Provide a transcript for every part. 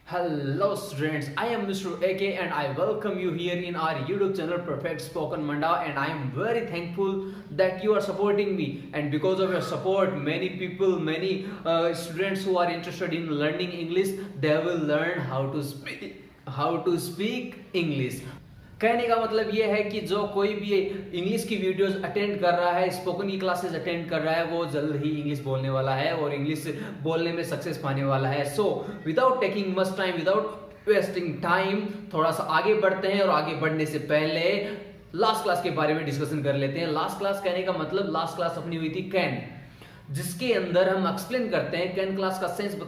Hello students, I am Mr. AK and I welcome you here in our YouTube channel Perfect Spoken Manda, and I am very thankful that you are supporting me, and because of your support many students who are interested in learning English, they will learn how to speak English. कहने का मतलब ये है कि जो कोई भी English की वीडियोस अटेंड कर रहा है, स्पोकन की क्लासेस अटेंड कर रहा है, वो जल्द ही इंग्लिश बोलने वाला है और इंग्लिश बोलने में सक्सेस पाने वाला है. So without taking much time, without wasting time, थोड़ा सा आगे बढ़ते हैं और आगे बढ़ने से पहले लास्ट क्लास के बारे में डिस्कशन कर लेते हैं. लास्ट क्लास कहने का मतलब लास्ट क्लास अपनी हुई थी कैन, जिसके अंदर हम एक्सप्लेन करते हैं कैन क्लास का सेंस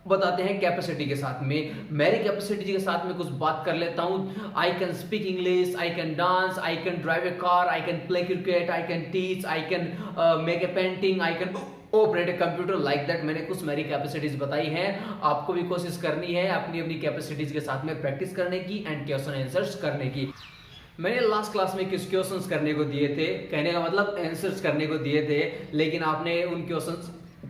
बताते हैं कैपेसिटी के साथ में. मेरी कैपेसिटी के साथ में कुछ बात कर लेता हूं. I can speak English, I can dance, I can drive A car, I can play cricket, I can teach, I can make a painting, I can operate a computer, like that. मैंने कुछ मेरी capacities बताई हैं. आपको भी कोशिश करनी है अपनी अपनी कैपेसिटीज के साथ में प्रैक्टिस करने की एंड क्वेश्चन आंसर्स करने की. मैंने लास्ट क्लास में कुछ क्वेश्चंस करने को दिए थे, कहने का मतलब आंसर्स करने को दिए थे, लेकिन आपने उन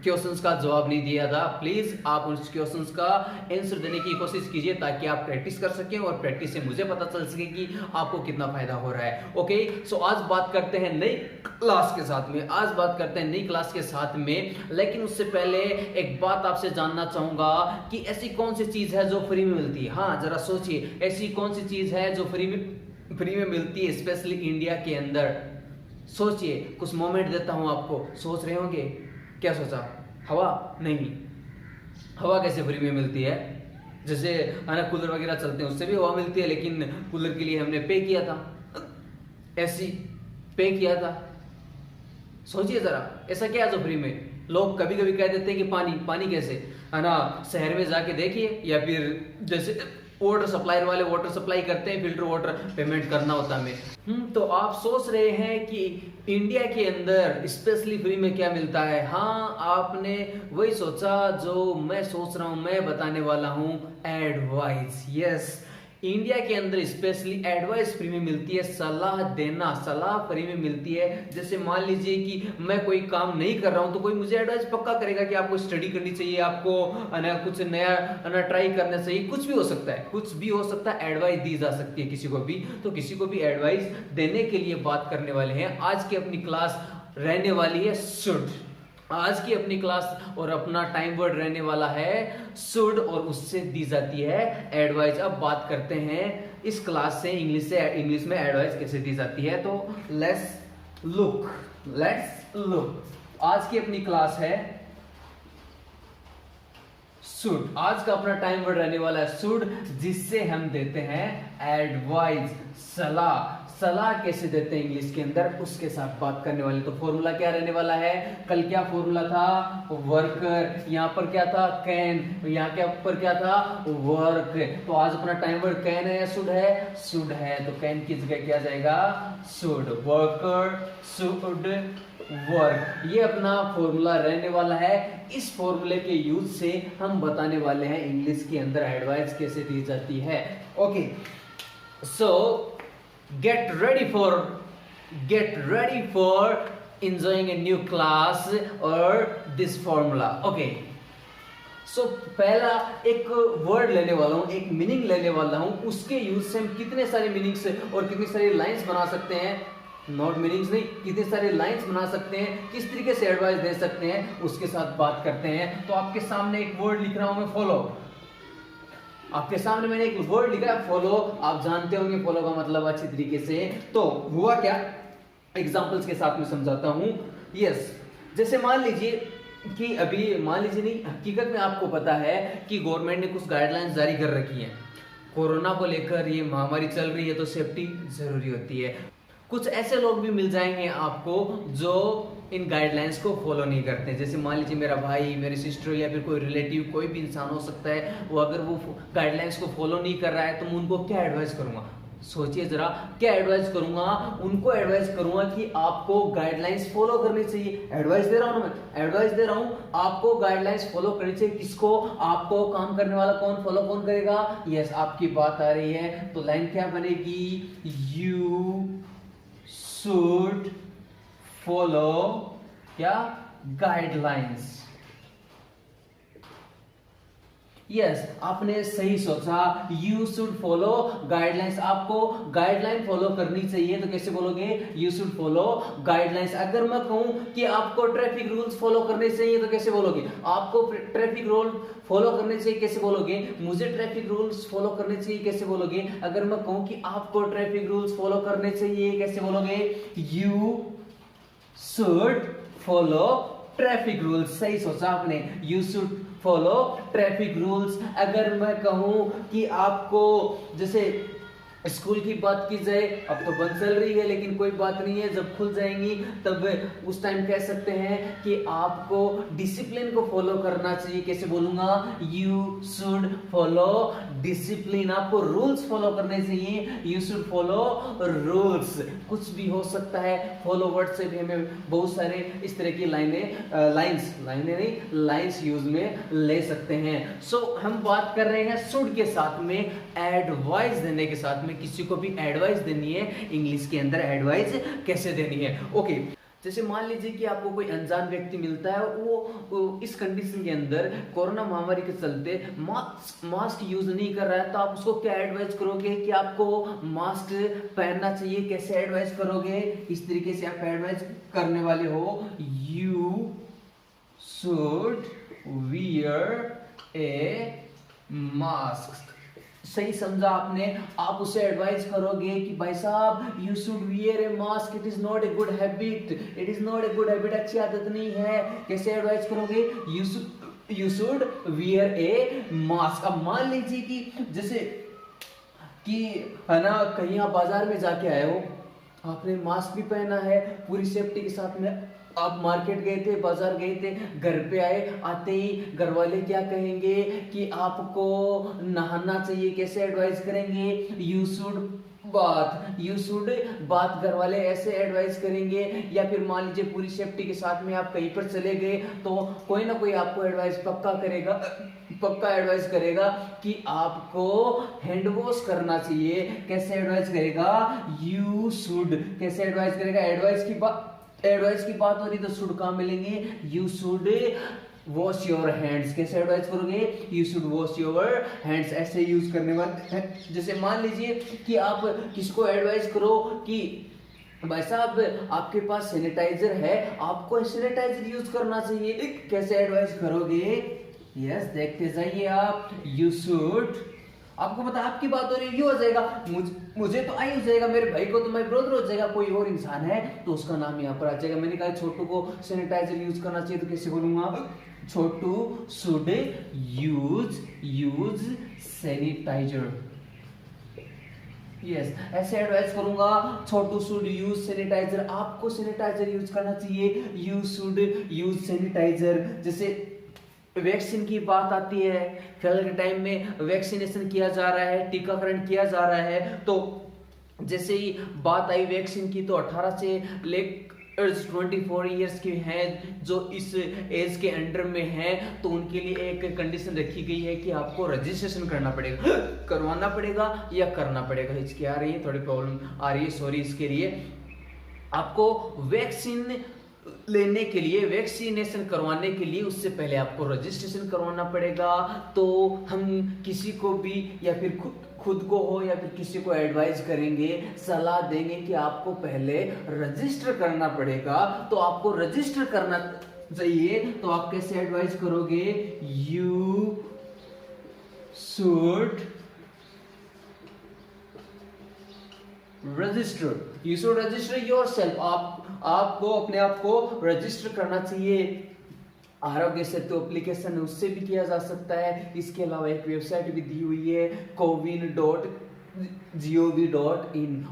क्वेश्चंस का जवाब नहीं दिया था. प्लीज आप उस क्वेश्चंस का आंसर देने की कोशिश कीजिए ताकि आप प्रैक्टिस कर सकें और प्रैक्टिस से मुझे पता चल सके कि आपको कितना फायदा हो रहा है. ओके, सो आज बात करते हैं नई क्लास के साथ में. लेकिन उससे पहले एक बात आपसे जानना चाहूंगा कि ऐसी कौन सी चीज है जो फ्री में मिलती है. हाँ, जरा सोचिए, ऐसी कौन सी चीज है जो फ्री में मिलती है, स्पेशली इंडिया के अंदर. सोचिए, कुछ मोमेंट देता हूं आपको, सोच रहे होंगे. क्या सोचा? हवा? नहीं, हवा कैसे फ्री में मिलती है? जैसे कूलर वगैरह चलते हैं उससे भी हवा मिलती है, लेकिन कूलर के लिए हमने पे किया था, एसी पे किया था. सोचिए जरा, ऐसा क्या है जो फ्री में? लोग कभी कभी कह देते हैं कि पानी कैसे, है ना. शहर में जाके देखिए, या फिर जैसे वाटर सप्लायर वाले वाटर सप्लाई करते हैं, फिल्टर वाटर पेमेंट करना होता है. तो आप सोच रहे हैं कि इंडिया के अंदर स्पेशली फ्री में क्या मिलता है. हाँ, आपने वही सोचा जो मैं सोच रहा हूं. मैं बताने वाला हूं एडवाइस. यस, इंडिया के अंदर स्पेशली एडवाइस फ्री में मिलती है. सलाह देना, सलाह फ्री में मिलती है. जैसे मान लीजिए कि मैं कोई काम नहीं कर रहा हूं तो कोई मुझे एडवाइस पक्का करेगा कि आपको स्टडी करनी चाहिए, आपको कुछ नया ट्राई करना चाहिए. कुछ भी हो सकता है, कुछ भी हो सकता है, एडवाइस दी जा सकती है किसी को भी. तो किसी को भी एडवाइस देने के लिए बात करने वाले हैं. आज की अपनी क्लास रहने वाली है शुड. आज की अपनी क्लास और अपना टाइम वर्ड रहने वाला है शुड, और उससे दी जाती है एडवाइस. अब बात करते हैं इस क्लास से इंग्लिश में एडवाइस कैसे दी जाती है. तो लेट्स लुक. आज की अपनी क्लास है शुड. आज का अपना टाइम वर्ड रहने वाला है शुड, जिससे हम देते हैं एडवाइस, सलाह. सलाह कैसे देते हैं इंग्लिश के अंदर, उसके साथ बात करने वाले. तो फॉर्मूला क्या रहने वाला है? कल क्या फॉर्मूला था? वर्कर. यहाँ पर क्या था? कैन. यहाँ के ऊपर क्या था? वर्क. तो आज अपना टाइम वर्ड कैन है या शुड है? शुड है. तो कैन की जगह क्या जाएगा? शुड. Worker, should, work. ये अपना फॉर्मूला रहने वाला है. इस फॉर्मूले के यूज से हम बताने वाले हैं इंग्लिश के अंदर एडवाइस कैसे दी जाती है. Okay, so get ready for enjoying a new class or this formula. Okay, so पहला एक वर्ड लेने वाला हूं, एक मीनिंग लेने वाला हूं. उसके यूज से हम कितने सारे मीनिंग्स और कितनी सारी लाइंस बना सकते हैं. नॉट मीनिंग्स नहीं, कितने सारे लाइंस बना सकते हैं, किस तरीके से एडवाइस दे सकते हैं, उसके साथ बात करते हैं. तो आपके सामने एक वर्ड लिख रहा हूं मैं, फॉलो. आपके सामने मैंने एक वर्ड लिखा है फॉलो. आप जानते होंगे फॉलो का मतलब अच्छी तरीके से. तो हुआ क्या, एग्जांपल्स के साथ में समझाता हूं. यस, जैसे मान लीजिए कि अभी, मान लीजिए नहीं, हकीकत में आपको पता है कि गवर्नमेंट ने कुछ गाइडलाइंस जारी कर रखी हैं. कोरोना को लेकर ये महामारी चल रही है तो सेफ्टी जरूरी होती है. कुछ ऐसे लोग भी मिल जाएंगे आपको जो इन गाइडलाइंस को फॉलो नहीं करते हैं. जैसे मान लीजिए मेरा भाई, मेरी सिस्टर, या फिर कोई रिलेटिव, कोई भी इंसान हो सकता है, वो अगर वो गाइडलाइंस को फॉलो नहीं कर रहा है तो मैं उनको क्या एडवाइस करूंगा. सोचिए जरा, क्या एडवाइस करूंगा? उनको एडवाइस करूंगा कि आपको गाइडलाइंस फॉलो करनी चाहिए. एडवाइस दे रहा हूं मैं, एडवाइस दे रहा हूं, आपको गाइडलाइंस फॉलो करनी चाहिए. किसको? आपको. काम करने वाला कौन? फॉलो कौन करेगा? यस, आपकी बात आ रही है. तो लाइन क्या बनेगी? यू should follow क्या? गाइडलाइंस. यस आपने सही सोचा, यू शुड फॉलो गाइडलाइंस, आपको गाइडलाइन फॉलो करनी चाहिए। तो कैसे बोलोगे, यू शुड फॉलो गाइडलाइंस। अगर मैं कहूं कि आपको ट्रैफिक रूल्स फॉलो करने चाहिए तो कैसे बोलोगे, आपको ट्रैफिक रूल फॉलो करने चाहिए कैसे बोलोगे, मुझे ट्रैफिक रूल्स फॉलो करने चाहिए कैसे बोलोगे। अगर मैं कहूं कि आपको ट्रैफिक रूल्स फॉलो करने चाहिए कैसे बोलोगे, you should follow traffic rules. सही सोचा आपने, you should follow traffic rules. अगर मैं कहूं कि आपको, जैसे स्कूल की बात की जाए, अब तो बंद चल रही है लेकिन कोई बात नहीं है, जब खुल जाएंगी तब उस टाइम कह सकते हैं कि आपको डिसिप्लिन को फॉलो करना चाहिए। कैसे बोलूंगा, यू शुड फॉलो डिसिप्लिन, आपको रूल्स फॉलो करने चाहिए, यू शुड फॉलो रूल्स। कुछ भी हो सकता है, फॉलो वर्ड से भी हमें बहुत सारे इस तरह की लाइंस यूज में ले सकते हैं। सो हम बात कर रहे हैं शुड के साथ में एडवाइस देने के साथ में, किसी को भी एडवाइस देनी है, इंग्लिश के अंदर एडवाइस कैसे देनी है। ओके जैसे मान लीजिए कि आपको कोई अनजान व्यक्ति मिलता है, वो इस कंडीशन के अंदर कोरोना महामारी के चलते मास्क यूज नहीं कर रहा है, तो आप उसको क्या एडवाइस करोगे कि आपको मास्क पहनना चाहिए, कैसे एडवाइस करोगे, इस तरीके से आप एडवाइस करने वाले हो, you should wear A mask. सही समझा आपने, आप उसे एडवाइस करोगे कि भाई साहब you should wear A mask, it is not a good habit, it is not a good habit, अच्छी आदत नहीं है। कैसे एडवाइस करोगे, you should wear A mask. अब मान लीजिए कि जैसे कि है ना, कहीं आप बाजार में जाके आए हो, आपने मास्क भी पहना है पूरी सेफ्टी के साथ में, आप मार्केट गए थे, बाजार गए थे, घर पे आए, आते ही घर वाले क्या कहेंगे कि आपको नहाना चाहिए, कैसे एडवाइस करेंगे, यू शुड बात घर वाले ऐसे एडवाइस करेंगे। या फिर मान लीजिए पूरी सेफ्टी के साथ में आप कहीं पर चले गए तो कोई ना कोई आपको एडवाइस पक्का एडवाइस करेगा कि आपको हैंड वॉश करना चाहिए। कैसे एडवाइस करेगा, यू शुड। कैसे एडवाइस करेगा, एडवाइस की बात हो रही तो शुड कहां मिलेंगे, you should wash your hands. कैसे एडवाइस करोगे, you should wash your hands. ऐसे यूज करने वाले, जैसे मान लीजिए कि आप किसी को एडवाइस करो कि भाई साहब आपके पास सैनिटाइजर है, आपको सैनिटाइजर यूज करना चाहिए, कैसे एडवाइस करोगे, यस देखते जाइए आप, यू शुड। आपको पता आपकी बात हो रही है, यू हो जाएगा, मुझे तो आई हो जाएगा, मेरे भाई को तो मैं ब्रदर हो जाएगा, कोई और इंसान है तो उसका नाम यहाँ पर आ जाएगा। मैंने कहा छोटू को सैनिटाइजर यूज करना चाहिए, तो कैसे बोलूंगा, छोटू शुड यूज सैनिटाइजर। यस ऐसे एडवाइस करूंगा, छोटू शुड यूज सैनिटाइजर, आपको सैनिटाइजर यूज करना चाहिए, यू शुड यूज सैनिटाइजर। जैसे वैक्सीन की बात आती है, फिलहाल के टाइम में वैक्सीनेशन किया जा रहा है, टीकाकरण किया जा रहा है, तो जैसे ही बात आई वैक्सीन की तो 18 से लेकर 24 इयर्स के हैं जो इस एज के अंडर में हैं, तो उनके लिए एक कंडीशन रखी गई है कि आपको रजिस्ट्रेशन करवाना पड़ेगा या करना पड़ेगा। इसकी आ रही है थोड़ी प्रॉब्लम आ रही है, सॉरी इसके लिए। आपको वैक्सीन लेने के लिए, वैक्सीनेशन करवाने के लिए उससे पहले आपको रजिस्ट्रेशन करवाना पड़ेगा। तो हम किसी को भी या फिर खुद को हो या फिर किसी को एडवाइस करेंगे, सलाह देंगे कि आपको पहले रजिस्टर करना पड़ेगा, तो आपको रजिस्टर करना चाहिए। तो आप कैसे एडवाइस करोगे, यू शुड रजिस्टर योरसेल्फ। आपको अपने आप को रजिस्टर करना चाहिए। आरोग्य सेतु एप्लीकेशन है उससे भी किया जा सकता है। इसके अलावा एक वेबसाइट भी दी हुई है cowin.gov.in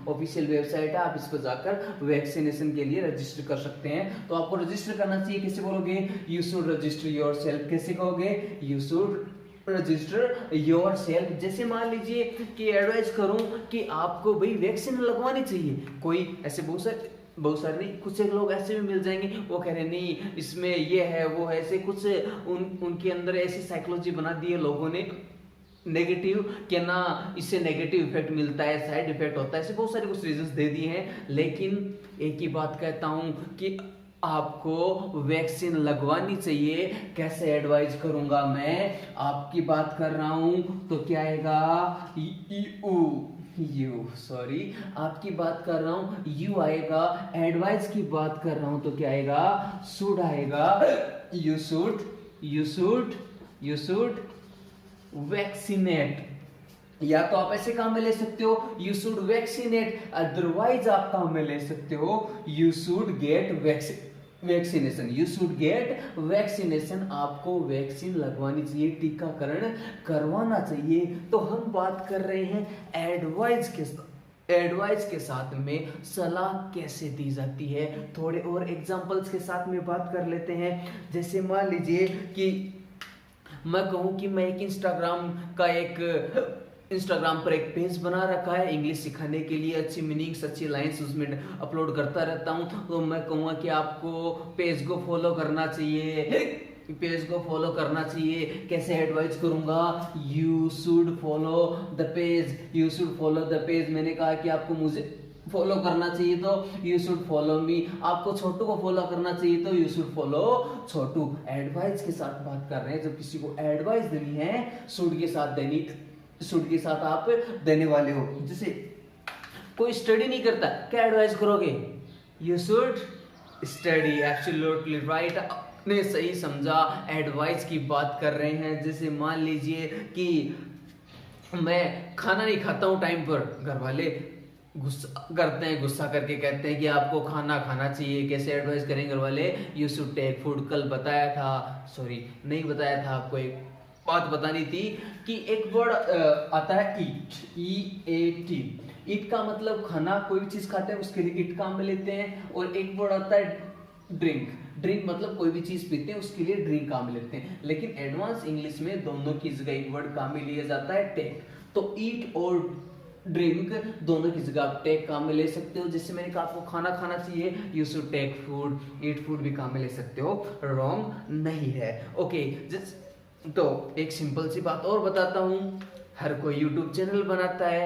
ऑफिशियल वेबसाइट है, आप इस पर जाकर वैक्सीनेशन के लिए रजिस्टर कर सकते हैं। तो आपको रजिस्टर करना चाहिए, कैसे बोलोगे, यू शुड रजिस्टर योरसेल्फ। कैसे कहोगे, यू शुड रजिस्टर योरसेल्फ। जैसे मान लीजिए कि एडवाइस करूं कि आपको भाई वैक्सीन लगवानी चाहिए, कोई ऐसे बहुत सारे नहीं, कुछ एक लोग ऐसे भी मिल जाएंगे, वो कह रहे हैं नहीं इसमें ये है वो है, ऐसे कुछ उनके अंदर ऐसी साइकोलॉजी बना दी है लोगों ने नेगेटिव, कि ना इससे नेगेटिव इफेक्ट मिलता है, साइड इफेक्ट होता है, ऐसे बहुत सारे कुछ रीजंस दे दिए हैं। लेकिन एक ही बात कहता हूं कि आपको वैक्सीन लगवानी चाहिए। कैसे एडवाइज करूंगा मैं, आपकी बात कर रहा हूं तो क्या आएगा, यू सॉरी, आपकी बात कर रहा हूं यू आएगा। एडवाइस की बात कर रहा हूं तो क्या आएगा, शुड आएगा। यू शुड वैक्सीनेट, या तो आप ऐसे काम में ले सकते हो यू शुड वैक्सीनेट, अदरवाइज आप काम में ले सकते हो you should get vaccination. You should get vaccination, आपको वैक्सीन लगवानी चाहिए, टीकाकरण करवाना चाहिए। तो हम बात कर रहे हैं एडवाइस के साथ में सलाह कैसे दी जाती है। थोड़े और एग्जांपल्स के साथ में बात कर लेते हैं। जैसे मान लीजिए कि मैं कहूं कि मैं इंस्टाग्राम पर एक पेज बना रखा है, इंग्लिश सिखाने के लिए अच्छी मीनिंग्स, अच्छी लाइंस उसमें अपलोड करता रहता हूं। तो मैं कहूँगा कि आपको पेज को फॉलो करना चाहिए। कैसे एडवाइस करूंगा, you should follow the page. मैंने कहा कि आपको मुझे फॉलो करना चाहिए तो यू शुड फॉलो मी, आपको छोटू को फॉलो करना चाहिए तो you should follow Chhotu. Advice के साथ बात कर रहे हैं, जब किसी को एडवाइस देनी है शुड के साथ आप देने वाले हो। जैसे कोई स्टडी नहीं करता, क्या एडवाइस करोगे, you should study. Absolutely right, आपने सही समझा, एडवाइस की बात कर रहे हैं। जैसे मान लीजिए कि मैं खाना नहीं खाता हूं टाइम पर, घर वाले गुस्सा करते हैं, गुस्सा करके कहते हैं कि आपको खाना खाना चाहिए। कैसे एडवाइस करेंगे घर वाले, यू शुड टेक फूड। कल बताया था, सॉरी नहीं बताया था, आपको एक बात बतानी थी कि एक वर्ड आता है ईट, ईट का मतलब खाना, कोई भी चीज खाते हैं उसके लिए ईट काम में लेते हैं। और एक वर्ड आता है ड्रिंक मतलब कोई भी चीज पीते हैं उसके लिए ड्रिंक काम में लेते हैं। लेकिन एडवांस इंग्लिश में दोनों की जगह एक वर्ड काम में लिया जाता है, टेक। तो ईट और ड्रिंक दोनों की जगह आप टेक काम में ले सकते हो। जैसे मैंने कहा आपको खाना खाना चाहिए, you should take food, eat food भी काम में ले सकते हो, रॉन्ग नहीं है। ओके, तो एक सिंपल सी बात और बताता हूं, हर कोई यूट्यूब चैनल बनाता है,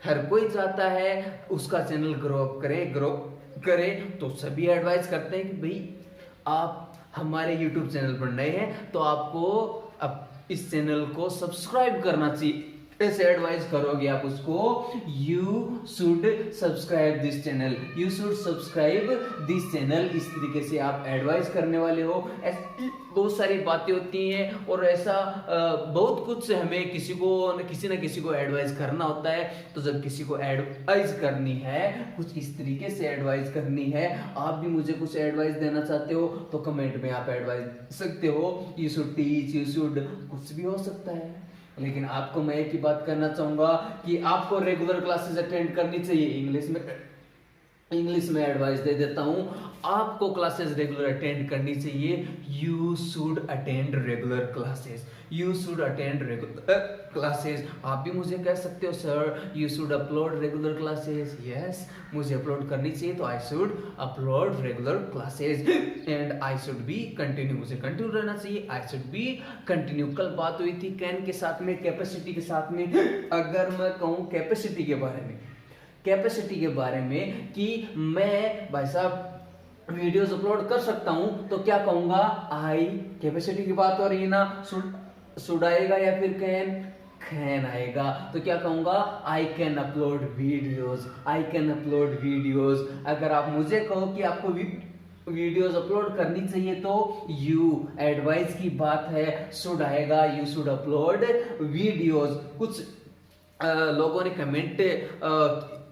हर कोई चाहता है उसका चैनल ग्रो करे। तो सभी एडवाइस करते हैं कि भाई आप हमारे यूट्यूब चैनल पर नए हैं तो आपको अब इस चैनल को सब्सक्राइब करना चाहिए। ऐसे एडवाइस करोगे आप उसको, you should subscribe this channel, you should subscribe this channel. इस तरीके से आप एडवाइस करने वाले हो। ऐसी बहुत सारी बातें होती हैं और ऐसा बहुत कुछ हमें किसी न किसी को एडवाइस करना होता है। तो जब किसी को एडवाइस करनी है, कुछ इस तरीके से एडवाइस करनी है, आप भी मुझे कुछ एडवाइस देना चाहते हो तो कमेंट में आप एडवाइस सकते हो। You should teach, you should, कुछ भी हो सकता है। लेकिन आपको मैं एक ही बात करना चाहूंगा कि आपको रेगुलर क्लासेस अटेंड करनी चाहिए। इंग्लिश में एडवाइस दे देता हूं, आपको क्लासेस रेगुलर अटेंड करनी चाहिए। You should attend regular classes, you should attend regular classes. आप भी मुझे कह सकते हो sir you should upload regular classes. Yes, मुझे अपलोड करनी चाहिए तो I should upload regular classes and I should be continue, मुझे कंटिन्यू रहना चाहिए, आई शुड बी कंटिन्यू। कल बात हुई थी कैन के साथ में, कैपेसिटी के साथ में। अगर मैं कहूँ कैपेसिटी के बारे में कि मैं भाई साहब वीडियोस अपलोड कर सकता हूं तो क्या कहूंगा, आई, कैपेसिटी की बात हो रही है ना, शुड आएगा या फिर कैन आएगा। तो क्या कहूंगा, आई कैन अपलोड वीडियोस। अगर आप मुझे कहो कि आपको वीडियोस अपलोड करनी चाहिए तो यू, एडवाइस की बात है, शुड आएगा, यू शुड अपलोड वीडियोस। कुछ लोगों ने कमेंट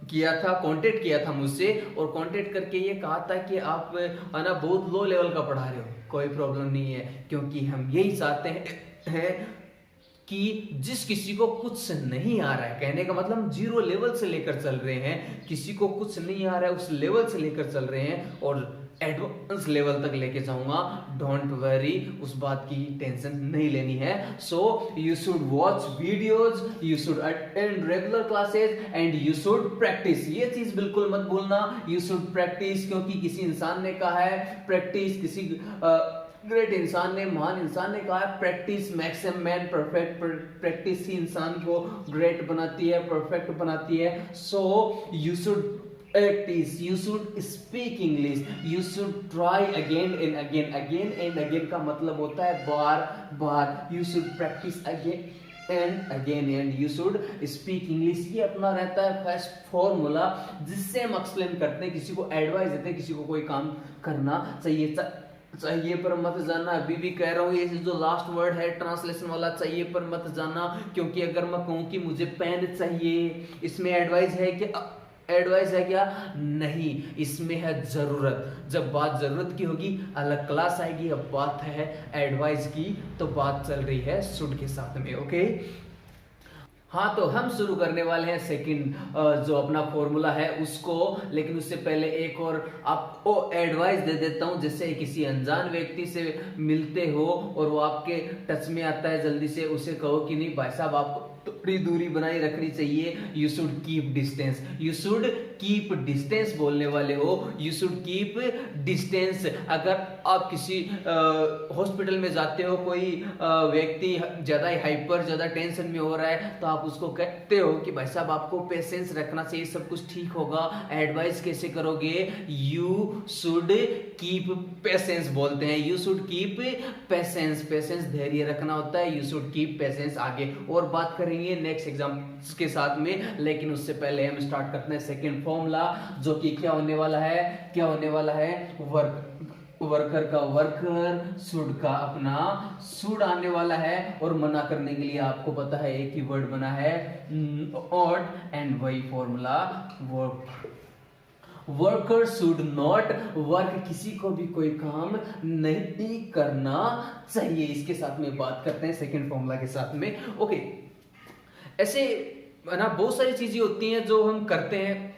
कांटेक्ट किया था मुझसे और कांटेक्ट करके ये कहा था कि आप है ना बहुत लो लेवल का पढ़ा रहे हो। कोई प्रॉब्लम नहीं है, क्योंकि हम यही चाहते हैं कि जिस किसी को कुछ नहीं आ रहा है, कहने का मतलब हम जीरो लेवल से लेकर चल रहे हैं, किसी को कुछ नहीं आ रहा है उस लेवल से लेकर चल रहे हैं और एडवांस लेवल तक लेके जाऊंगा। डोंट वरी, उस बात की टेंशन नहीं लेनी है। So you should watch videos, you should attend regular classes and you should practice. ये चीज बिल्कुल मत भूलना, यू शुड प्रैक्टिस, क्योंकि किसी इंसान ने कहा है प्रैक्टिस, किसी ग्रेट इंसान ने, महान इंसान ने कहा है practice makes a man perfect. Practice ही इंसान को ग्रेट बनाती है, परफेक्ट बनाती है। So you should practice, you should speak English, you should try again and again. Again and again का मतलब होता है बार बार. You should practice again and again and you should speak English. ये अपना रहता है फर्स्ट फॉर्मूला जिससे हम एक्सप्लेन करते हैं, किसी को एडवाइस देते हैं, किसी को कोई काम करना चाहिए पर मत जाना. अभी भी कह रहा हूँ, ये जो लास्ट वर्ड है ट्रांसलेशन वाला, चाहिए पर मत जाना, क्योंकि अगर मैं कहूँ कि मुझे पेन चाहिए, इसमें एडवाइस है कि एडवाइस है क्या? नहीं, इसमें है जरूरत. जब बात जरूरत की होगी अलग क्लास आएगी. अब बात है एडवाइस की, तो बात चल रही है शुड के साथ में. ओके, हाँ, तो हम शुरू करने वाले हैं सेकंड जो अपना फॉर्मूला है उसको. लेकिन उससे पहले एक और आपको एडवाइस दे देता हूं. जैसे किसी अनजान व्यक्ति से मिलते हो और वो आपके टच में आता है, जल्दी से उसे कहो कि नहीं भाई साहब, आपको थोड़ी दूरी बनाए रखनी चाहिए. You should keep distance. You should keep distance बोलने वाले हो. You should keep distance. अगर आप किसी हॉस्पिटल में जाते हो, कोई व्यक्ति ज्यादा हाइपर, ज्यादा टेंशन में हो रहा है, तो आप उसको कहते हो कि भाई साहब आपको पेशेंस रखना चाहिए, सब कुछ ठीक होगा. एडवाइस कैसे करोगे? यू शुड कीप पेशेंस बोलते हैं. You should keep patience. Patience धैर्य रखना होता है. You should keep patience. आगे और बात करेंगे नेक्स्ट एग्जाम के साथ में, लेकिन उससे पहले हम स्टार्ट करते हैं सेकंड फॉर्मूला, जो कि क्या होने वाला है? वर्कर का वर्कर, शुड का अपना शुड आने वाला है. और मना करने के लिए आपको पता है एक ही वर्ड बना है नॉट, एंड वही formula worker should not work. किसी को भी कोई काम नहीं करना चाहिए. इसके साथ में बात करते हैं सेकंड फॉर्मूला के साथ में. ओके, ऐसे ना बहुत सारी चीजें होती हैं जो हम करते हैं.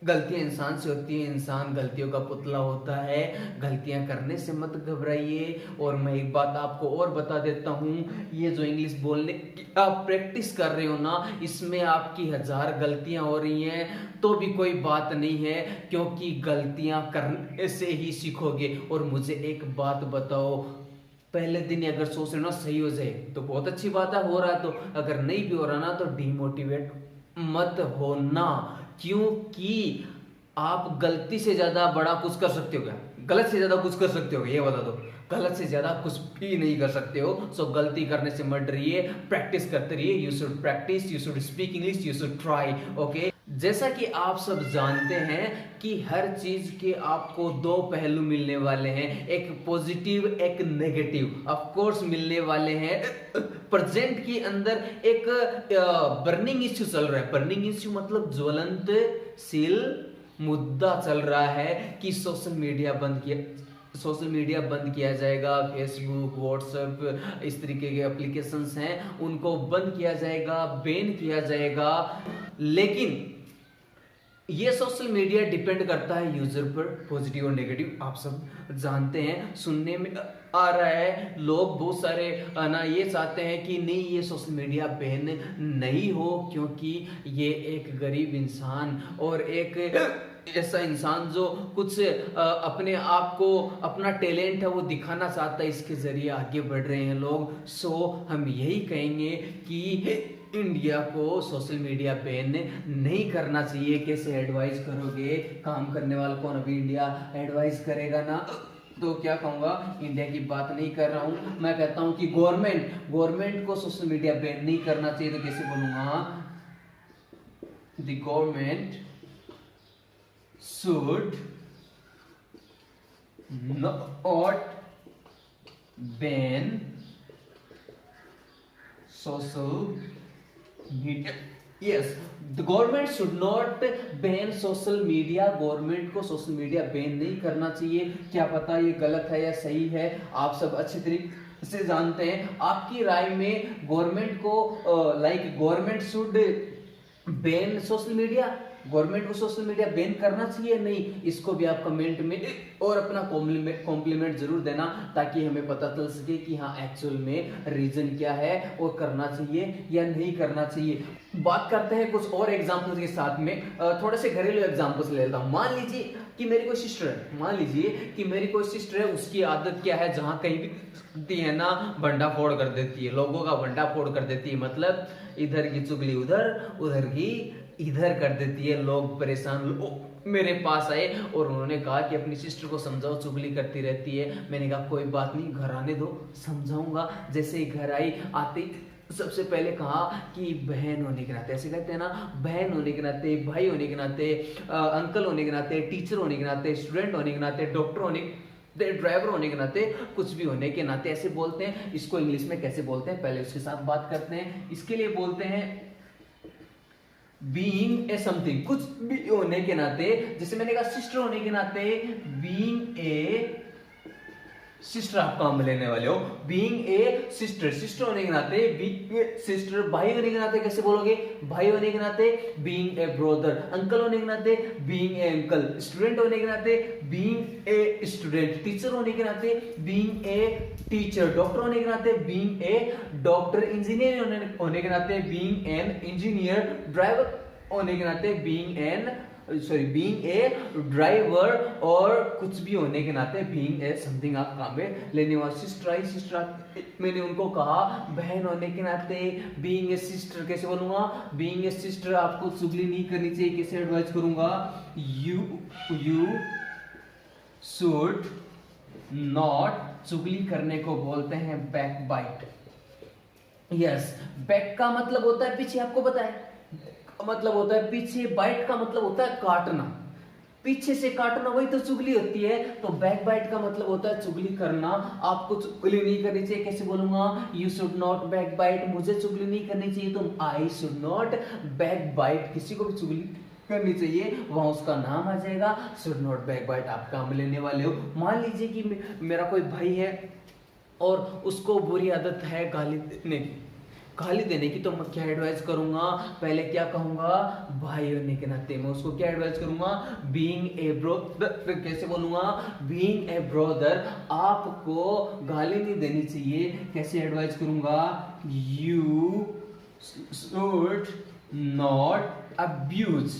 गलतियां इंसान से होती है. इंसान गलतियों का पुतला होता है. गलतियां करने से मत घबराइए. और मैं एक बात आपको और बता देता हूं, ये जो इंग्लिश बोलने की आप प्रैक्टिस कर रहे हो ना, इसमें आपकी 1000 गलतियां हो रही हैं तो भी कोई बात नहीं है, क्योंकि गलतियां करने से ही सीखोगे. और मुझे एक बात बताओ, पहले दिन अगर सोच रहे हो ना सही हो जाए तो बहुत अच्छी बात है, हो रहा है तो. अगर नहीं भी हो रहा ना तो डिमोटिवेट मत होना, क्योंकि आप गलती से ज्यादा बड़ा कुछ कर सकते हो क्या? गलत से ज्यादा कुछ कर सकते हो? ये बता दो. गलत से ज्यादा कुछ भी नहीं कर सकते हो. सो गलती करने से मत डरिए, प्रैक्टिस करते रहिए. You should practice, you should speak English, you should try. Okay, जैसा कि आप सब जानते हैं कि हर चीज के आपको दो पहलू मिलने वाले हैं, एक पॉजिटिव एक नेगेटिव. ऑफ कोर्स मिलने वाले हैं. प्रेजेंट के अंदर एक बर्निंग इश्यू चल रहा है. बर्निंग इश्यू मतलब ज्वलंतशील मुद्दा चल रहा है कि सोशल मीडिया बंद किया जाएगा. फेसबुक, व्हाट्सएप, इस तरीके के एप्लीकेशंस हैं, उनको बंद किया जाएगा, बैन किया जाएगा. लेकिन ये सोशल मीडिया डिपेंड करता है यूजर पर, पॉजिटिव और नेगेटिव. आप सब जानते हैं, सुनने में आ रहा है, लोग बहुत सारे ना ये चाहते हैं कि नहीं, ये सोशल मीडिया बैन नहीं हो, क्योंकि ये एक गरीब इंसान और एक ऐसा इंसान जो कुछ अपने आप को, अपना टैलेंट है वो दिखाना चाहता है, इसके जरिए आगे बढ़ रहे हैं लोग. सो हम यही कहेंगे कि इंडिया को सोशल मीडिया बैन नहीं करना चाहिए. कैसे एडवाइस करोगे? काम करने वालों को अभी इंडिया एडवाइस करेगा ना, तो क्या कहूंगा, इंडिया की बात नहीं कर रहा हूं. मैं कहता हूं कि गवर्नमेंट को सोशल मीडिया बैन नहीं करना चाहिए. तो कैसे बोलूंगा? The government should not ban social media. Yes, the government should not ban social media. Government को सोशल मीडिया बैन नहीं करना चाहिए. क्या पता ये गलत है या सही है, आप सब अच्छे तरीके से जानते हैं. आपकी राय में गवर्नमेंट को government should ban social media, government को सोशल मीडिया बैन करना चाहिए नहीं, इसको भी आप कमेंट में और अपना कॉम्प्लीमेंट जरूर देना, ताकि हमें पता चल सके कि हाँ एक्चुअल में रीजन क्या है और करना चाहिए या नहीं करना चाहिए. बात करते हैं कुछ और एग्जांपल्स के साथ में. थोड़े से घरेलू एग्जांपल्स ले लेता हूं. मान लीजिए कि मेरी कोई सिस्टर है, उसकी आदत क्या है, जहां कहीं भी है ना भंडा फोड़ कर देती है, लोगों का भंडा फोड़ कर देती है. मतलब इधर की चुगली उधर, उधर की इधर कर देती है. लोग परेशान मेरे पास आए और उन्होंने कहा कि अपनी सिस्टर को समझाओ, चुगली करती रहती है। मैंने कहा कोई बात नहीं, घर आने दो, समझाऊंगा। जैसे ही घर आई, आते सबसे पहले कहा कि बहन होने के नाते, ऐसे कहते हैं ना, बहन होने के नाते, भाई होने के नाते, अंकल होने के नाते, टीचर होने के नाते, स्टूडेंट होने के नाते, डॉक्टर होने, ड्राइवर होने के नाते, कुछ भी होने के नाते ऐसे बोलते हैं। इसको इंग्लिश में कैसे बोलते हैं, पहले उसके साथ बात करते हैं। इसके लिए बोलते हैं बीइंग ए समथिंग, कुछ भी होने के नाते। जैसे मैंने कहा सिस्टर होने के नाते, बीइंग ए सिस्टर आप काम में लेने वाले हो, बीइंग ए सिस्टर, सिस्टर होने के नाते, बीइंग ए सिस्टर। भाई होने के नाते कैसे बोलोगे, भाई होने के नाते, बीइंग ए ब्रदर। अंकल होने के नाते, बीइंग ए अंकल। स्टूडेंट होने के नाते, बीइंग ए स्टूडेंट। टीचर होने के नाते, बीइंग ए टीचर। डॉक्टर होने के नाते, बीइंग ए डॉक्टर। इंजीनियर होने के नाते, बीइंग एन इंजीनियर। ड्राइवर होने के नाते, बीइंग ए ड्राइवर। और कुछ भी होने के नाते, बीइंग ए समथिंग आप काम में लेने वाले। सिस्टर आई, सिस्टर मैंने उनको कहा बहन होने के नाते, बीइंग ए सिस्टर कैसे बोलूंगा, बीइंग ए सिस्टर। आपको चुगली नहीं करनी चाहिए, कैसे एडवाइस करूंगा, यू शुड नॉट, चुगली करने को बोलते हैं बैक बाइट। यस, बैक का मतलब होता है पीछे, आपको पता है, मतलब होता है पीछे, बाइट का मतलब होता है काटना, पीछे से काटना, वही तो चुगली होती है। तो बैक बाइट का मतलब होता है चुगली करना। आपको चुगली नहीं करनी चाहिए, कैसे बोलूंगा, you should not backbite, मुझे चुगली नहीं करनी चाहिए, तो I should not backbite. किसी को भी चुगली करनी चाहिए, वहां उसका नाम आ जाएगा, शुड नॉट बैक बाइट, आप काम लेने वाले हो। मान लीजिए कि मेरा कोई भाई है और उसको बुरी आदत है गाली देने की, तो मैं क्या एडवाइस करूंगा, पहले क्या कहूंगा, भाई होने के नाते मैं उसको क्या एडवाइस करूंगा, बीइंग ए ब्रदर। कैसे बोलूंगा, बीइंग ए ब्रदर। आपको गाली नहीं देनी चाहिए, कैसे एडवाइस करूंगा, you should not abuse.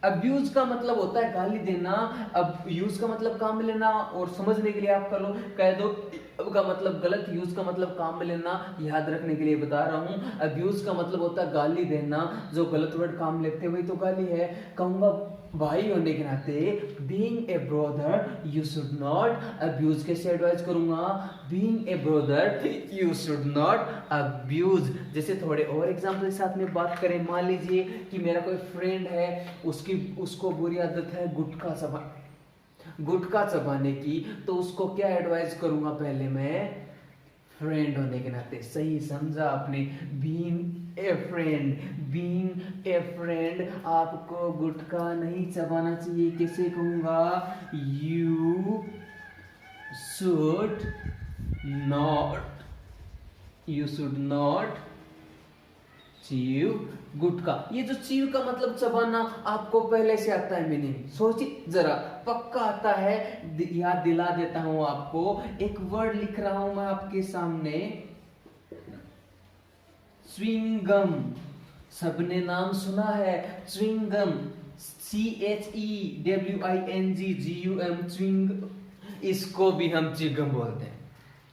Abuse का मतलब होता है गाली देना, अब यूज का मतलब काम में लेना। और समझने के लिए आप कर लो, कह दो अब का मतलब गलत, यूज का मतलब काम में लेना, याद रखने के लिए बता रहा हूं। अब्यूज का मतलब होता है गाली देना, जो गलत वर्ड काम लेते हैं वही तो गाली है। कहूंगा भाई होने के नाते, being a brother you should not abuse. कैसे एडवाइस करूंगा, being a brother you should not abuse. जैसे थोड़े और एग्जांपल के साथ में बात करें, मान लीजिए कि मेरा कोई फ्रेंड है, उसको बुरी आदत है गुटखा चबाने की, तो उसको क्या एडवाइस करूंगा, पहले मैं फ्रेंड होने के नाते, सही समझा आपने, बीइंग ए फ्रेंड, आपको गुटखा नहीं चबाना चाहिए। कैसे कहूंगा, यू शुड नॉट चीव गुटखा। ये जो चीव का मतलब चबाना, आपको पहले से आता है मीनिंग, सोचिए जरा, पक्का आता है, याद दिला देता हूं आपको। एक वर्ड लिख रहा हूं मैं आपके सामने, च्युइंगम। सबने नाम सुना है च्युइंगम, CHEWINGGUM, च्युइंग। इसको भी हम च्युइंगम बोलते हैं,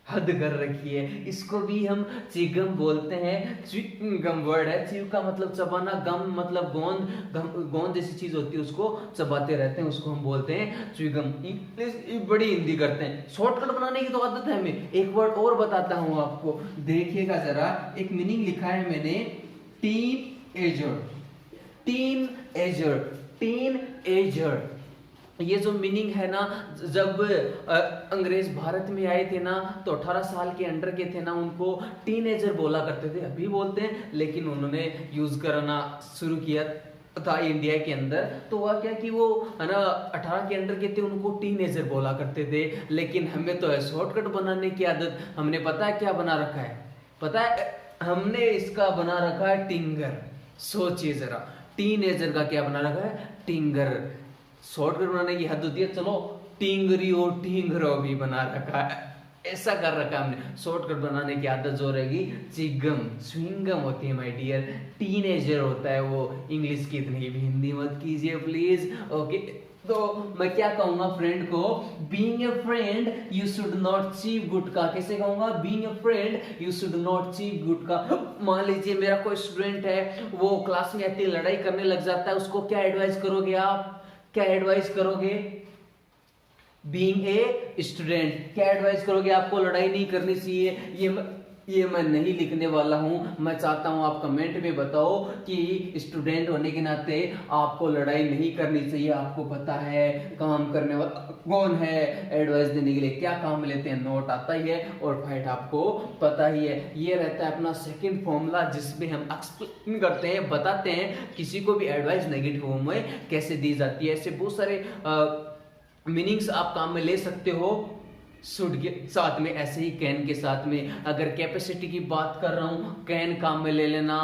हद कर रखी है, इसको भी हम च्युइंगम बोलते हैं। च्युइंगम वर्ड है, च्यू का मतलब चबाना, गम मतलब गोंद जैसी चीज होती है, उसको चबाते रहते हैं, उसको हम बोलते हैं च्युइंगम। इंग्लिश बड़ी हिंदी करते हैं, शॉर्टकट बनाने की तो आदत है हमें। एक वर्ड और बताता हूं आपको, देखिएगा जरा, एक मीनिंग लिखा है मैंने, टीन एजर। ये जो मीनिंग है ना, जब अंग्रेज भारत में आए थे ना, तो 18 साल के अंडर के थे ना, उनको टीनेजर बोला करते थे, अभी बोलते हैं, लेकिन उन्होंने यूज करना शुरू किया था इंडिया के अंदर। तो हुआ क्या कि वो है ना 18 के अंडर के थे, उनको टीनेजर बोला करते थे। लेकिन हमें तो है शॉर्टकट बनाने की आदत, हमने पता है क्या बना रखा है, पता है हमने इसका बना रखा है टिंगर। सोचिए जरा, टीनेजर का क्या बना रखा है, टिंगर। शॉर्टकट बनाने की हद होती है, चलो टिंगरो भी बना रखा है, ऐसा कर रखा है हमने। शॉर्टकट बनाने की आदत जो रहेगी, स्विंगम होती है माय डियर, टीनेजर होता है वो। इंग्लिश की इतनी भी हिंदी मत कीजिए प्लीज, ओके। तो मैं क्या कहूंगा फ्रेंड को, being a friend you should not chew gutkha. कैसे कहूंगा, being a friend you should not chew gutkha. मान लीजिए मेरा कोई स्टूडेंट है, वो क्लास में आते लड़ाई करने लग जाता है, उसको क्या एडवाइस करोगे आप, क्या एडवाइस करोगे? बीइंग ए स्टूडेंट क्या एडवाइस करोगे? आपको लड़ाई नहीं करनी चाहिए। ये मैं नहीं लिखने वाला हूं, मैं चाहता हूं आप कमेंट में बताओ कि स्टूडेंट होने के नाते आपको लड़ाई नहीं करनी चाहिए। आपको पता है काम करने वाला कौन है, एडवाइस देने के लिए क्या काम लेते हैं, नोट आता ही है, और फाइट आपको पता ही है। ये रहता है अपना सेकंड फॉर्मूला, जिसमें हम एक्सप्लेन करते हैं, बताते हैं किसी को भी एडवाइस नेगेटिव फॉर्म में कैसे दी जाती है। ऐसे बहुत सारे मीनिंग्स आप काम में ले सकते हो शुड के साथ में, ऐसे ही कैन के साथ में। अगर कैपेसिटी की बात कर रहा हूं, कैन काम में ले लेना।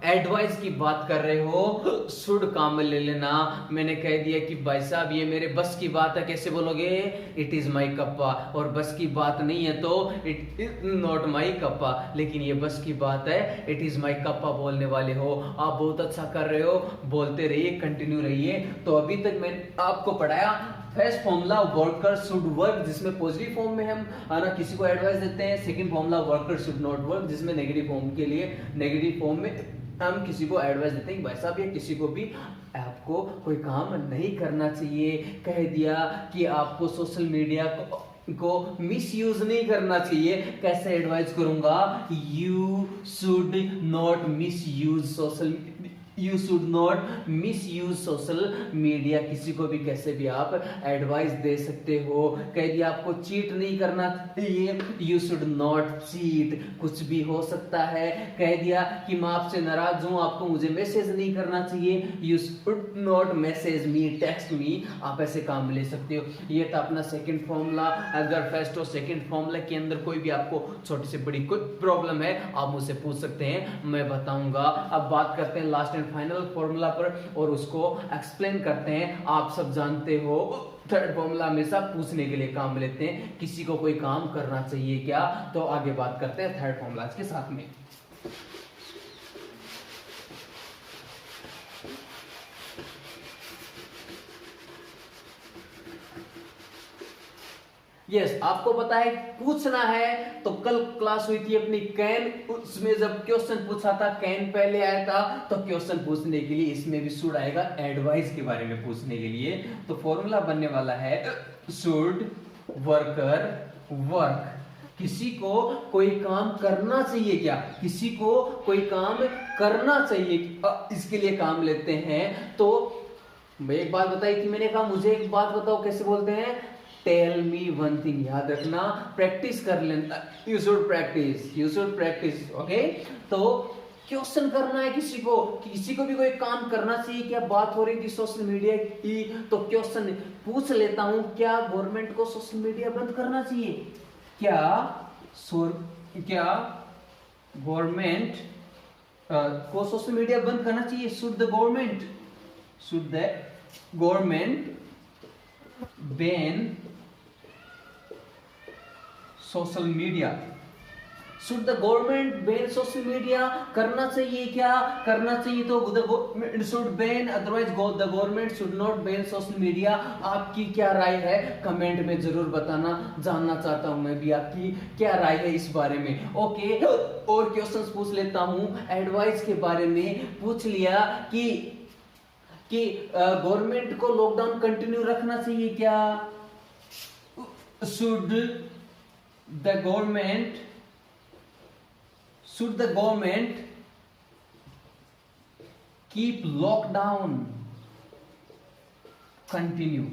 एडवाइस की बात कर रहे हो, शुड काम में ले लेना। मैंने कह दिया कि भाई साहब ये मेरे बस की बात है, कैसे बोलोगे? It is my kappa. और बस की बात नहीं है तो it is not my kappa, लेकिन ये बस की बात है, इट इज माई कप्पा बोलने वाले हो। आप बहुत अच्छा कर रहे हो, बोलते रहिए, कंटिन्यू रहिए। तो अभी तक मैंने आपको पढ़ाया first formula worker should work, जिसमें पॉजिटिव फॉर्म में हम ना किसी को एडवाइस देते हैं। Second formula worker should not work, जिसमें नेगेटिव फॉर्म के लिए नेगेटिव फॉर्म में हम किसी को एडवाइस देते हैं वैसा भी किसी को भी आपको कोई काम नहीं करना चाहिए। कह दिया कि आपको सोशल मीडिया को मिस यूज नहीं करना चाहिए। कैसे एडवाइस करूंगा? You should not miss use social, you should not miss use social media. किसी को भी कैसे भी आप एडवाइस दे सकते हो। कह दिया आपको चीट नहीं करना चाहिए, यू शुड नॉट चीट। कुछ भी हो सकता है। कह दिया कि मैं आपसे नाराज हूं, आपको मुझे मैसेज नहीं करना चाहिए, you should not message me, text me. आप ऐसे काम ले सकते हो। ये था अपना सेकंड फॉर्मूला। अगर फर्स्ट और सेकंड फॉर्मूला के अंदर कोई भी आपको छोटी से बड़ी कोई प्रॉब्लम है, आप मुझसे पूछ सकते हैं, मैं बताऊंगा। अब बात करते हैं लास्ट फाइनल फॉर्मूला पर और उसको एक्सप्लेन करते हैं। आप सब जानते हो थर्ड फॉर्मूला हमेशा पूछने के लिए काम लेते हैं, किसी को कोई काम करना चाहिए क्या? तो आगे बात करते हैं थर्ड फॉर्मूला के साथ में। यस, आपको पता है पूछना है तो कल क्लास हुई थी अपनी कैन, उसमें जब क्वेश्चन पूछा था कैन पहले आया था, तो क्वेश्चन पूछने के लिए इसमें भी शुड आएगा एडवाइस के बारे में पूछने के लिए। तो फॉर्मूला बनने वाला है शुड वर्कर वर्क। किसी को कोई काम करना चाहिए क्या? किसी को कोई काम करना चाहिए, इसके लिए काम लेते हैं। तो एक बात बताई थी मैंने, कहा मुझे एक बात बताओ कैसे बोलते हैं, टेल मी वन थिंग। याद रखना, प्रैक्टिस कर लेना, यू शुड प्रैक्टिस ओके। तो क्वेश्चन करना है किसी को, किसी को भी कोई काम करना चाहिए क्या? बात हो रही थी सोशल मीडिया की, तो क्वेश्चन पूछ लेता हूं, क्या गवर्नमेंट को सोशल मीडिया बंद करना चाहिए? क्या गवर्नमेंट को सोशल मीडिया बंद करना चाहिए? Should the government ban social media? Should the government ban social media? करना चाहिए क्या? करना चाहिए तो the government should ban, otherwise the government should not ban social media. आपकी क्या राय है कमेंट में जरूर बताना, जानना चाहता हूं मैं भी आपकी क्या राय है इस बारे में। ओके, और क्वेश्चंस पूछ लेता हूं एडवाइस के बारे में। पूछ लिया कि गवर्नमेंट को लॉकडाउन कंटिन्यू रखना चाहिए क्या? Should the government keep lockdown continue?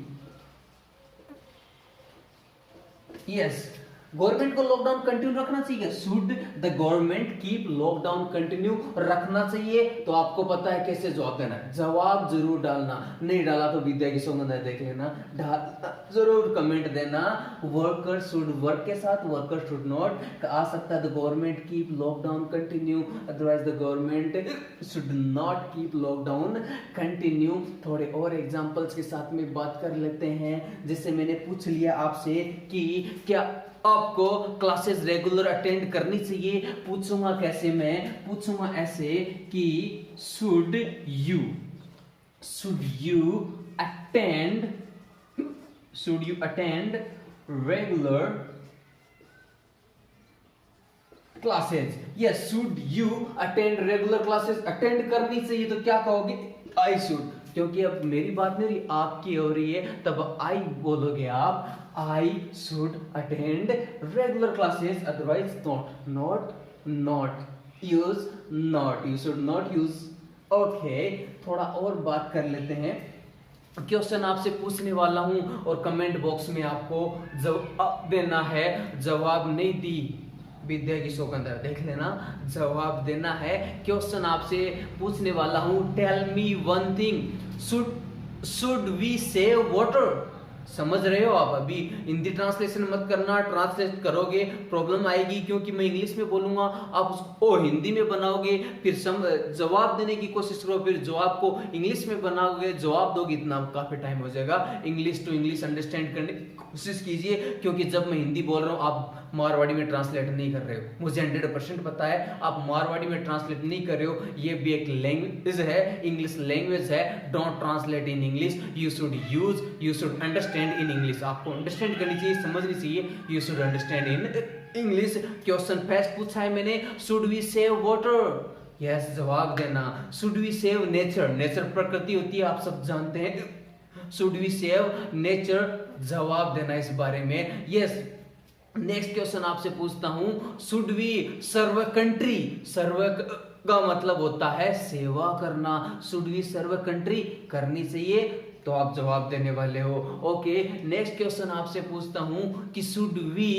Yes, government को लॉकडाउन कंटिन्यू रखना चाहिए। Should the government keep lockdown continue रखना चाहिए? तो आपको पता है कैसे जवाब देना है, जवाब जरूर डालना। नहीं डाला तो विद्या की सौगंध देख लेना, जरूर कमेंट देना। वर्कर शुड वर्क के साथ वर्कर शुड नॉट आ सकता है। The government keep lockdown continue, otherwise the government should not keep lockdown continue. थोड़े और एग्जांपल्स के साथ में बात कर लेते हैं। जैसे मैंने पूछ लिया आपसे कि क्या आपको क्लासेस रेगुलर अटेंड करनी चाहिए? पूछूंगा कैसे? मैं पूछूंगा ऐसे कि should you attend regular classes? Yes, should you attend regular classes? Attend करनी चाहिए तो क्या कहोगे? I should. क्योंकि अब मेरी बात नहीं रही, आपकी हो रही है, तब आई बोलोगे आप। I should attend regular classes, otherwise not, not use, not, you should not use. Okay, थोड़ा और बात कर लेते हैं। क्वेश्चन आपसे पूछने वाला हूं और कमेंट बॉक्स में आपको जवाब देना है। जवाब नहीं दी विद्या की सौगंध, देख लेना, जवाब देना है। क्वेश्चन आपसे पूछने वाला हूं, tell me one thing, should we save water. समझ रहे हो आप? अभी हिंदी ट्रांसलेशन मत करना, ट्रांसलेट करोगे प्रॉब्लम आएगी, क्योंकि मैं इंग्लिश में बोलूंगा, आप उसको हिंदी में बनाओगे, फिर जवाब देने की कोशिश करो, फिर जवाब को इंग्लिश में बनाओगे, जवाब दोगे, इतना काफी टाइम हो जाएगा। इंग्लिश टू इंग्लिश अंडरस्टैंड करने की कोशिश कीजिए, क्योंकि जब मैं हिंदी बोल रहा हूँ आप मारवाड़ी में ट्रांसलेट नहीं कर रहे हो, मुझे 100% पता है आप मारवाड़ी में ट्रांसलेट नहीं कर रहे हो। ये भी एक लैंग्वेज है, इंग्लिश लैंग्वेज है। Don't translate in English, you should use, you should understand in English. आपको अंडरस्टैंड करनी चाहिए, समझनी चाहिए, you should understand in English. Question first पूछा है मैंने, should we save water. Yes, जवाब देना। Should we save nature, nature प्रकृति होती है, आप सब जानते हैं। शुड वी सेव नेचर, जवाब देना इस बारे में। यस, नेक्स्ट क्वेश्चन आपसे पूछता हूं, शुड वी सर्व कंट्री। सर्व का मतलब होता है सेवा करना, शुड वी सर्व कंट्री, करनी चाहिए, तो आप जवाब देने वाले हो। ओके, नेक्स्ट क्वेश्चन आपसे पूछता हूं कि शुड वी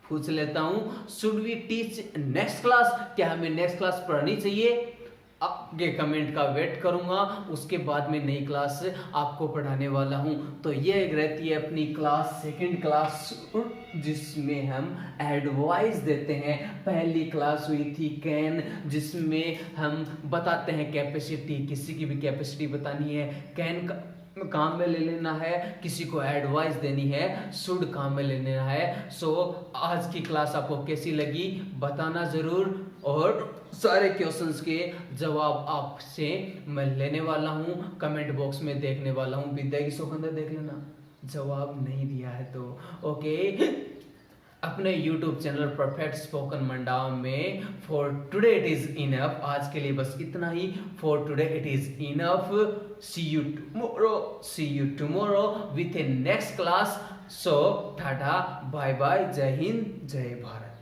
पूछ लेता हूं, should we teach next class, क्या हमें नेक्स्ट क्लास पढ़नी चाहिए? आपके कमेंट का वेट करूंगा, उसके बाद में नई क्लास आपको पढ़ाने वाला हूं। तो ये एक रहती है अपनी क्लास, सेकंड क्लास, जिसमें हम एडवाइस देते हैं। पहली क्लास हुई थी कैन, जिसमें हम बताते हैं कैपेसिटी, किसी की भी कैपेसिटी बतानी है, कैन का काम में ले लेना है, किसी को एडवाइस देनी है, शुड काम में ले लेना है। सो आज की क्लास आपको कैसी लगी बताना जरूर, और सारे क्वेश्चंस के जवाब आपसे मैं लेने वाला हूं, कमेंट बॉक्स में देखने वाला हूं। विद्या की सौगंध देख लेना, जवाब नहीं दिया है तो। ओके, अपने YouTube channel perfect spoken Mandawa में for today it is enough, आज के लिए बस इतना ही। For today it is enough, see you tomorrow with a next class. So tata, bye bye, जय हिंद, जय भारत।